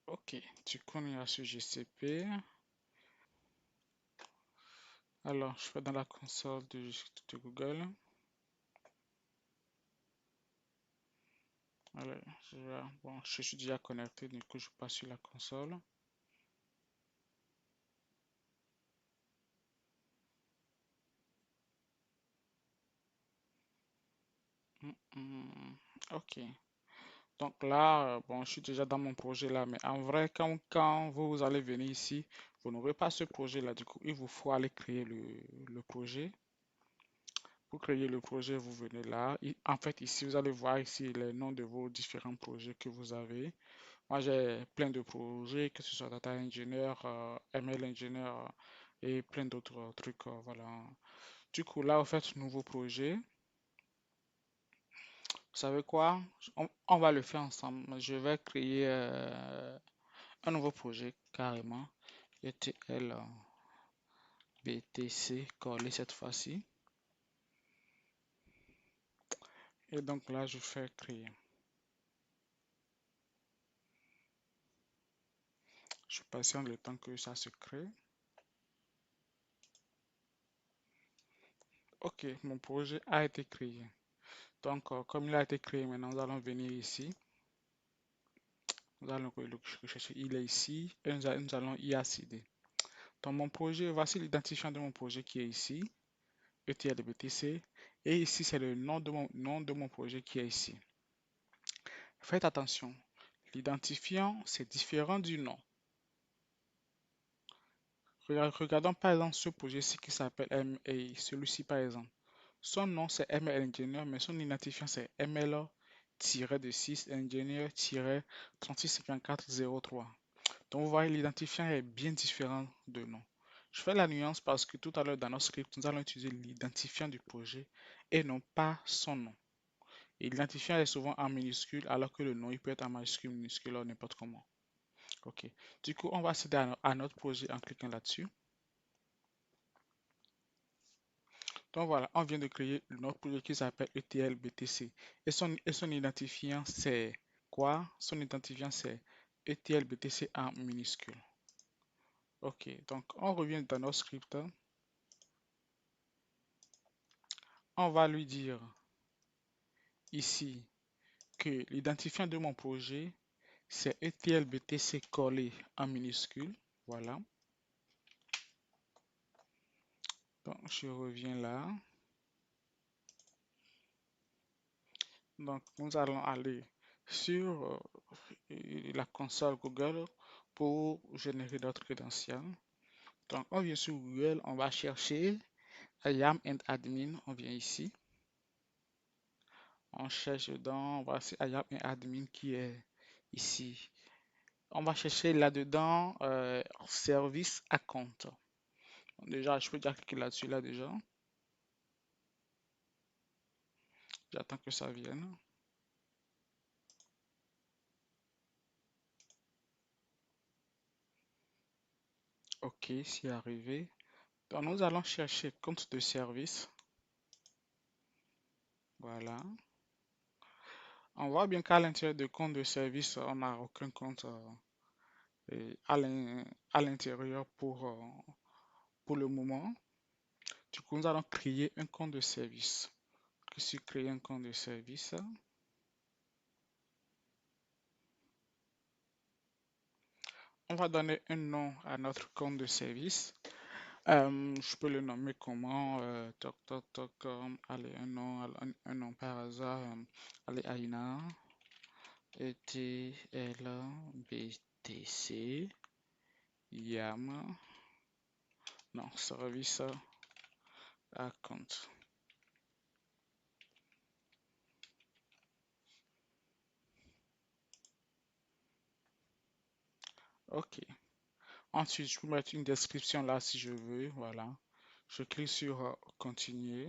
Ok, tu connais ce GCP. Alors, je vais dans la console de Google. Alors, bon, je suis déjà connecté, du coup, je passe sur la console. Ok. Donc là, bon, je suis déjà dans mon projet là, mais en vrai, quand vous allez venir ici, vous n'aurez pas ce projet là. Du coup, il vous faut aller créer le projet. Pour créer le projet, vous venez là. En fait, ici, vous allez voir ici les noms de vos différents projets que vous avez. Moi, j'ai plein de projets, que ce soit Data Engineer, ML Engineer et plein d'autres trucs. Voilà. Du coup, là, vous faites nouveau projet. Vous savez quoi? On va le faire ensemble. Je vais créer un nouveau projet carrément. ETL BTC collé cette fois-ci. Et donc là, je fais créer. Je patiente le temps que ça se crée. Ok, mon projet a été créé. Donc, comme il a été créé, maintenant nous allons venir ici. Nous allons le chercher. Il est ici et nous allons y accéder. Donc, mon projet, voici l'identifiant de mon projet qui est ici, ETLBTC. Et ici, c'est le nom de mon projet qui est ici. Faites attention, l'identifiant, c'est différent du nom. Regardons par exemple ce projet-ci qui s'appelle MA, celui-ci par exemple. Son nom c'est ML Engineer, mais son identifiant c'est ML-6 Engineer-365403. Donc vous voyez, l'identifiant est bien différent de nom. Je fais la nuance parce que tout à l'heure dans notre script, nous allons utiliser l'identifiant du projet et non pas son nom. Et l'identifiant est souvent en minuscule alors que le nom il peut être en majuscule, minuscule ou n'importe comment. Ok. Du coup, on va accéder à notre projet en cliquant là-dessus. Donc voilà, on vient de créer notre projet qui s'appelle ETL BTC. Et son identifiant, c'est quoi? Son identifiant, c'est ETL BTC en minuscule. Ok, donc on revient dans notre script. On va lui dire ici que l'identifiant de mon projet, c'est ETL BTC collé en minuscule. Voilà. Donc je reviens là. Donc nous allons aller sur la console Google pour générer notre crédentiel. Donc, on vient sur Google, on va chercher IAM and admin, on vient ici. On cherche dedans, voici IAM and admin qui est ici. On va chercher là-dedans service account. Donc, déjà, je peux déjà cliquer là-dessus là déjà. J'attends que ça vienne. Ok, c'est arrivé. Donc, nous allons chercher compte de service. Voilà. On voit bien qu'à l'intérieur de compte de service, on n'a aucun compte à l'intérieur pour le moment. Du coup, nous allons créer un compte de service. Ici, créer un compte de service. On va donner un nom à notre compte de service. Je peux le nommer comment? Toc, toc, toc, allez, un nom par hasard. Allez, Aina, ETL, BTC, YAM, non, service account. Ok. Ensuite, je peux mettre une description là si je veux. Voilà. Je clique sur continuer.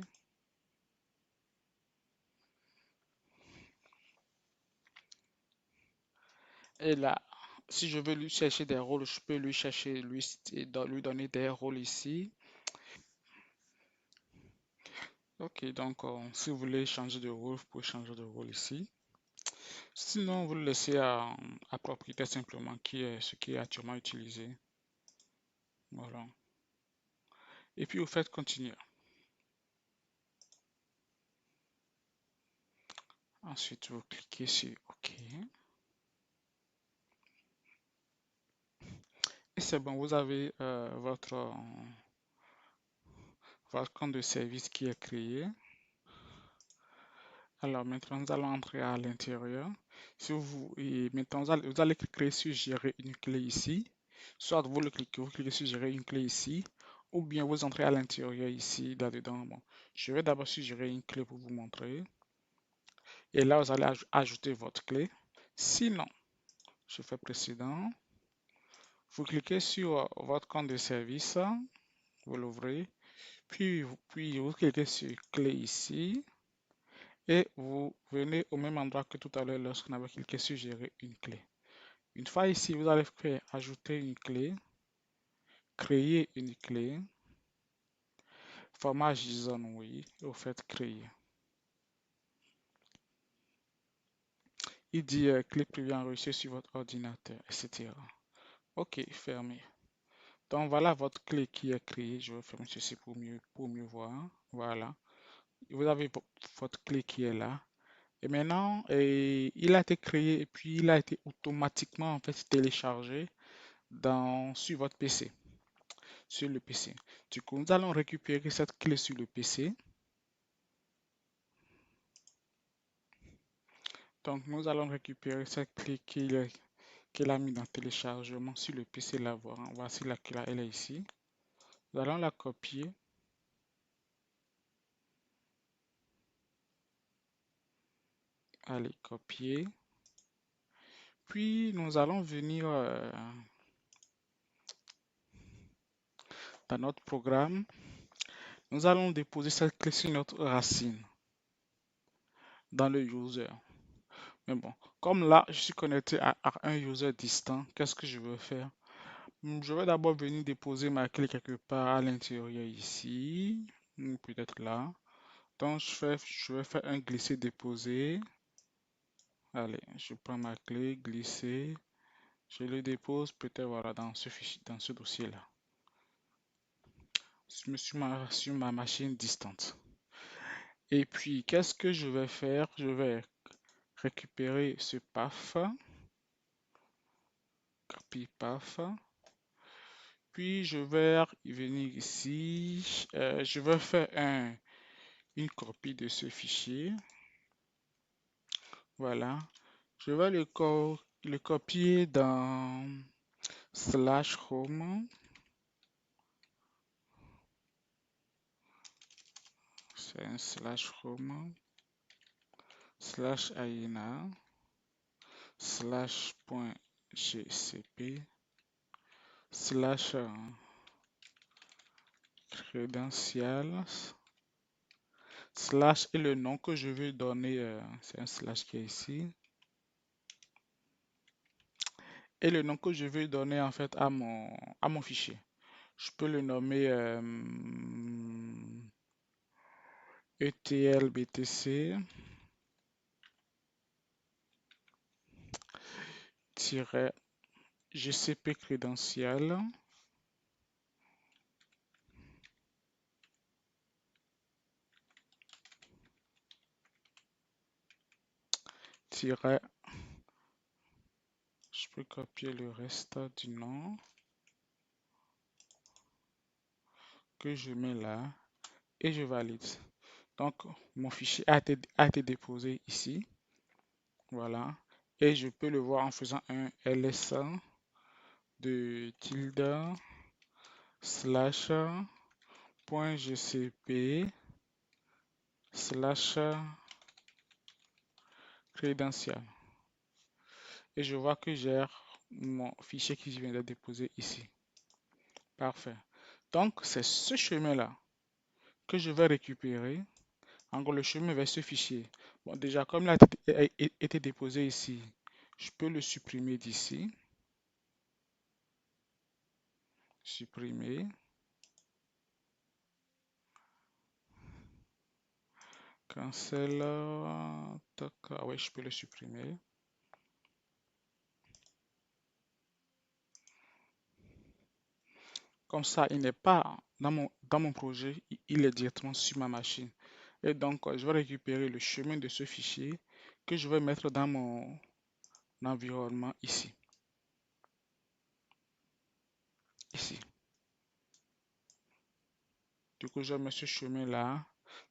Et là, si je veux lui chercher des rôles, je peux lui chercher, lui donner des rôles ici. Ok, donc si vous voulez changer de rôle, vous pouvez changer de rôle ici. Sinon, vous le laissez à propriété simplement, qui est ce qui est actuellement utilisé. Voilà. Et puis, vous faites continuer. Ensuite, vous cliquez sur OK. Et c'est bon, vous avez votre compte de service qui est créé. Alors maintenant, nous allons entrer à l'intérieur. Et maintenant, vous allez cliquer sur Gérer une clé ici. Soit vous cliquez sur Gérer une clé ici, ou bien vous entrez à l'intérieur ici, là-dedans. Bon, je vais d'abord suggérer une clé pour vous montrer. Et là, vous allez ajouter votre clé. Sinon, je fais précédent. Vous cliquez sur votre compte de service, vous l'ouvrez, puis vous cliquez sur clé ici. Et vous venez au même endroit que tout à l'heure lorsqu'on avait cliqué sur gérer une clé. Une fois ici, vous allez faire ajouter une clé, créer une clé, format JSON, oui, et vous faites créer. Il dit clé privée enregistrée sur votre ordinateur, etc. OK, fermé. Donc voilà votre clé qui est créée. Je vais fermer ceci pour mieux voir. Voilà. Vous avez votre clé qui est là. Et maintenant, il a été créé et puis il a été automatiquement en fait téléchargé sur votre PC, sur le PC. Du coup, nous allons récupérer cette clé sur le PC. Donc, nous allons récupérer cette clé qu'il a mis dans téléchargement sur le PC. Là, voilà. Voici la clé, elle est ici. Nous allons la copier. Allez, copier. Puis, nous allons venir dans notre programme. Nous allons déposer cette clé sur notre racine dans le user. Mais bon, comme là, je suis connecté à un user distant, qu'est-ce que je veux faire? Je vais d'abord venir déposer ma clé quelque part à l'intérieur ici, ou peut-être là. Donc, je vais faire un glisser-déposer. Allez, je prends ma clé, glisser. Je le dépose peut-être voilà, dans ce fichier, dans ce dossier-là, sur ma machine distante. Et puis, qu'est-ce que je vais faire? Je vais récupérer ce PAF, copie PAF. Puis, je vais venir ici. Je vais faire une copie de ce fichier. Voilà. Je vais le copier dans slash home. C'est un slash home. Slash aina. Slash point gcp. Slash credentials. Slash et le nom que je veux donner, c'est un slash qui est ici. Et le nom que je veux donner en fait à mon fichier. Je peux le nommer ETLBTC GCP credential tiret, je peux copier le reste du nom que je mets là et je valide. Donc mon fichier a été déposé ici, voilà, et je peux le voir en faisant un ls de tilde slash point gcp slash credential. Et je vois que j'ai mon fichier qui vient d'être déposé ici. Parfait. Donc, c'est ce chemin-là que je vais récupérer. En gros, le chemin vers ce fichier. Bon, déjà, comme il a été déposé ici, je peux le supprimer d'ici. Supprimer. Cancel. Tac. Ah ouais, je peux le supprimer. Comme ça, il n'est pas dans mon projet, il est directement sur ma machine. Et donc, je vais récupérer le chemin de ce fichier que je vais mettre dans mon environnement ici. Ici. Du coup, je mets ce chemin-là,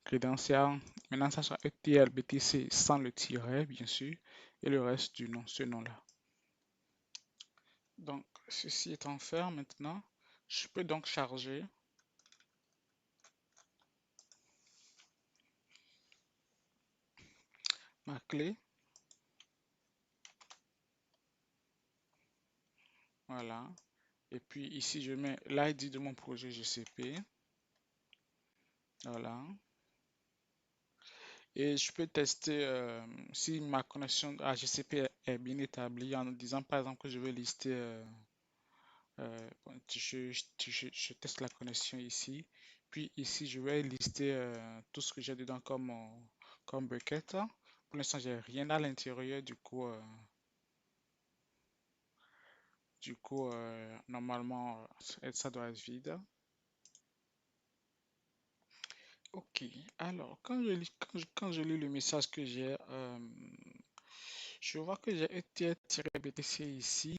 crédential. Maintenant, ça sera ETL BTC sans le tiret, bien sûr, et le reste du nom, ce nom-là. Donc, ceci étant fait, maintenant, je peux donc charger ma clé. Voilà. Et puis ici, je mets l'ID de mon projet GCP. Voilà. Et je peux tester si ma connexion à GCP est bien établie en disant par exemple que je veux lister, bon, je teste la connexion ici. Puis ici, je vais lister tout ce que j'ai dedans comme bucket. Pour l'instant, j'ai rien à l'intérieur, normalement, ça doit être vide. Ok, alors quand je lis le message que j'ai, je vois que j'ai ETL-BTC ici,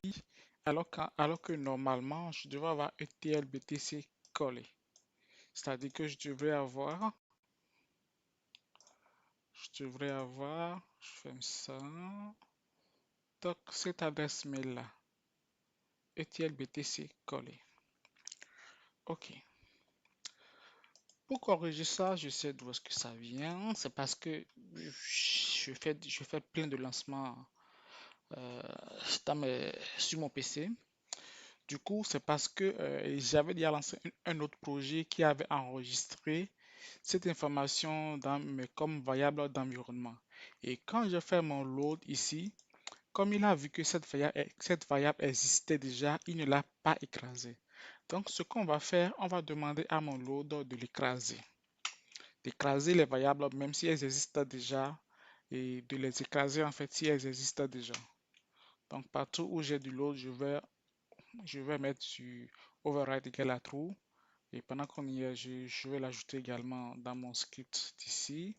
alors que normalement, je devrais avoir ETL-BTC collé. C'est-à-dire que je ferme ça, donc cette adresse mail-là, ETL-BTC collé. Ok. Pour corriger ça, je sais d'où est-ce que ça vient. C'est parce que je fais plein de lancements euh, sur mon PC. Du coup, c'est parce que j'avais déjà lancé un autre projet qui avait enregistré cette information comme variable d'environnement. Et quand je fais mon load ici, comme il a vu que cette variable existait déjà, il ne l'a pas écrasée. Donc, ce qu'on va faire, on va demander à mon load de l'écraser. D'écraser les variables, même si elles existent déjà, et de les écraser en fait si elles existent déjà. Donc, partout où j'ai du load, je vais mettre sur override égale à true. Et pendant qu'on y est, je vais l'ajouter également dans mon script d'ici,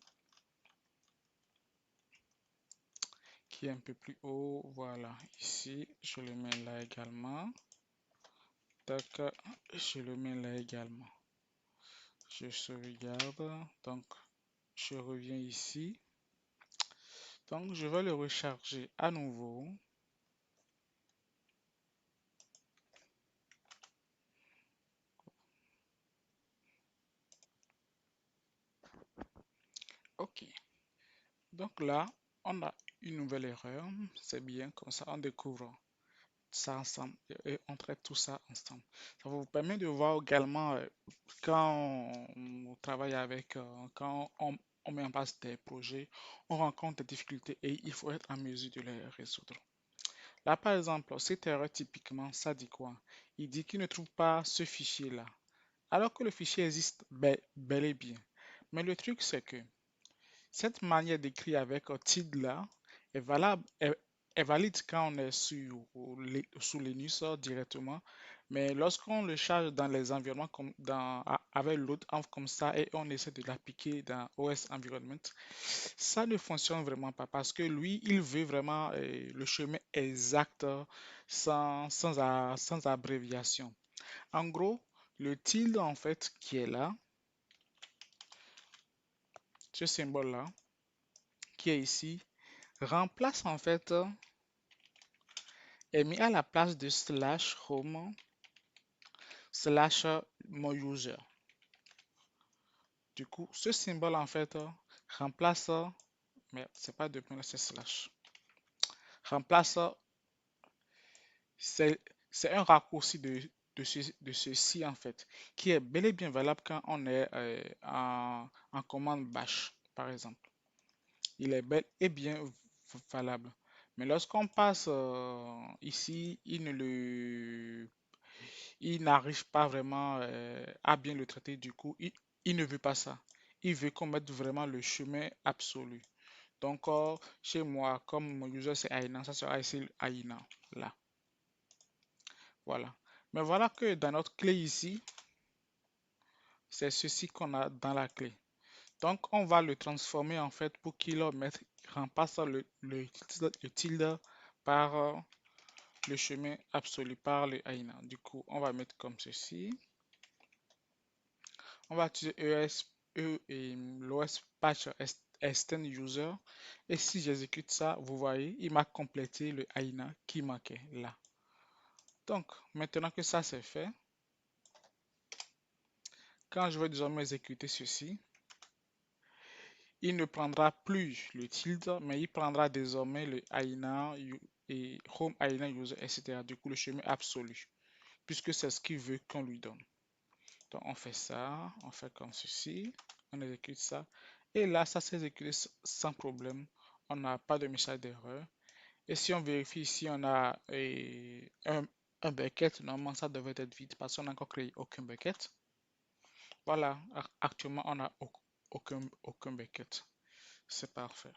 qui est un peu plus haut. Voilà, ici, je le mets là également. Tac, je le mets là également. Je sauvegarde. Donc, je reviens ici. Donc, je vais le recharger à nouveau. OK. Donc là, on a une nouvelle erreur. C'est bien, comme ça, on découvre ça ensemble et on traite tout ça ensemble. Ça vous permet de voir également quand on travaille quand on met en place des projets, on rencontre des difficultés et il faut être en mesure de les résoudre. Là, par exemple, cette erreur, typiquement, ça dit quoi? Il dit qu'il ne trouve pas ce fichier-là, alors que le fichier existe bel et bien. Mais le truc, c'est que cette manière d'écrire avec tilde là est valide quand on est sous Linux directement, mais lorsqu'on le charge dans les environnements avec l'autre env comme ça et on essaie de l'appliquer dans OS Environment, ça ne fonctionne vraiment pas parce que lui, il veut vraiment le chemin exact sans abréviation. En gros, le tilde en fait qui est là, ce symbole-là, qui est ici, remplace en fait, est mis à la place de slash home slash mon user. Du coup, ce symbole en fait remplace, mais c'est pas de point, c'est slash. Remplace, c'est c'est un raccourci de ceci en fait, qui est bel et bien valable quand on est en commande bash, par exemple. Il est bel et bien valable. Mais lorsqu'on passe ici, il n'arrive pas vraiment à bien le traiter. Du coup, il ne veut pas ça. Il veut qu'on mette vraiment le chemin absolu. Donc, chez moi, comme mon user c'est Aina, ça sera ici Aina. Là. Voilà. Mais voilà que dans notre clé ici, c'est ceci qu'on a dans la clé. Donc, on va le transformer en fait pour qu'il remplace le tilde par le chemin absolu, par le AINA. Du coup, on va mettre comme ceci. On va utiliser l'OS patch extend user. Et si j'exécute ça, vous voyez, il m'a complété le AINA qui manquait là. Donc, maintenant que ça c'est fait, quand je vais désormais exécuter ceci, il ne prendra plus le tilde, mais il prendra désormais le AINA et home AINA user, etc. Du coup, le chemin absolu, puisque c'est ce qu'il veut qu'on lui donne. Donc, on fait ça, on fait comme ceci, on exécute ça. Et là, ça s'est exécuté sans problème. On n'a pas de message d'erreur. Et si on vérifie ici, on a un bucket. Normalement, ça devrait être vide parce qu'on n'a encore créé aucun bucket. Voilà, actuellement, on n'a aucun bucket. C'est parfait.